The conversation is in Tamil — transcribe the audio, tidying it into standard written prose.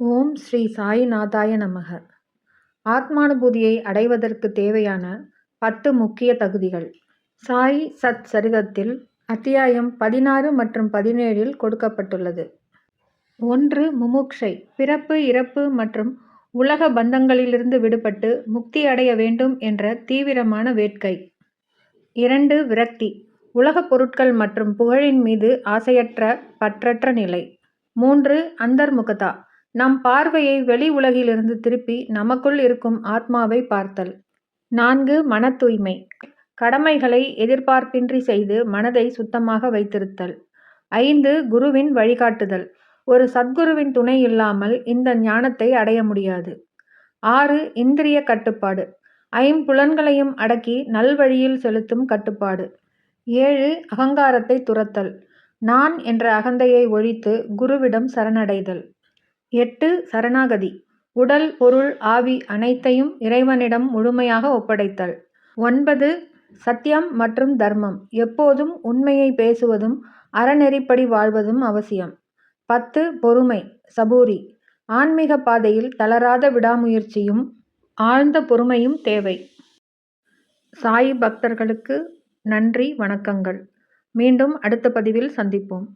ஓம் ஸ்ரீ சாயிநாதாய நமக. ஆத்மானுபூதியை அடைவதற்கு தேவையான 10 முக்கிய தகுதிகள் சாய் சத் சரிதத்தில் அத்தியாயம் 16 மற்றும் 17 கொடுக்கப்பட்டுள்ளது. 1. முமுக்ஷை, பிறப்பு இறப்பு மற்றும் உலக பந்தங்களிலிருந்து விடுபட்டு முக்தி அடைய வேண்டும் என்ற தீவிரமான வேட்கை. 2. விரக்தி, உலகப் பொருட்கள் மற்றும் புகழின் மீது ஆசையற்ற பற்றற்ற நிலை. 3. அந்தர்முகதா, நம் பார்வையை வெளி உலகிலிருந்து திருப்பி நமக்குள் இருக்கும் ஆத்மாவை பார்த்தல். 4. மன தூய்மை, கடமைகளை எதிர்பார்ப்பின்றி செய்து மனதை சுத்தமாக வைத்திருத்தல். 5. குருவின் வழிகாட்டுதல், ஒரு சத்குருவின் துணை இல்லாமல் இந்த ஞானத்தை அடைய முடியாது. 6. இந்திரிய கட்டுப்பாடு, ஐம்புலன்களையும் அடக்கி நல்வழியில் செலுத்தும் கட்டுப்பாடு. 7. அகங்காரத்தை துரத்தல், நான் என்ற அகந்தையை ஒழித்து குருவிடம் சரணடைதல். 8. சரணாகதி, உடல் பொருள் ஆவி அனைத்தையும் இறைவனிடம் முழுமையாக ஒப்படைத்தல். 9. சத்தியம் மற்றும் தர்மம், எப்போதும் உண்மையை பேசுவதும் அறநெறிப்படி வாழ்வதும் அவசியம். 10. பொறுமை, சபூரி, ஆன்மீக பாதையில் தளராத விடாமுயற்சியும் ஆழ்ந்த பொறுமையும் தேவை. சாய் பக்தர்களுக்கு நன்றி, வணக்கங்கள். மீண்டும் அடுத்த பதிவில் சந்திப்போம்.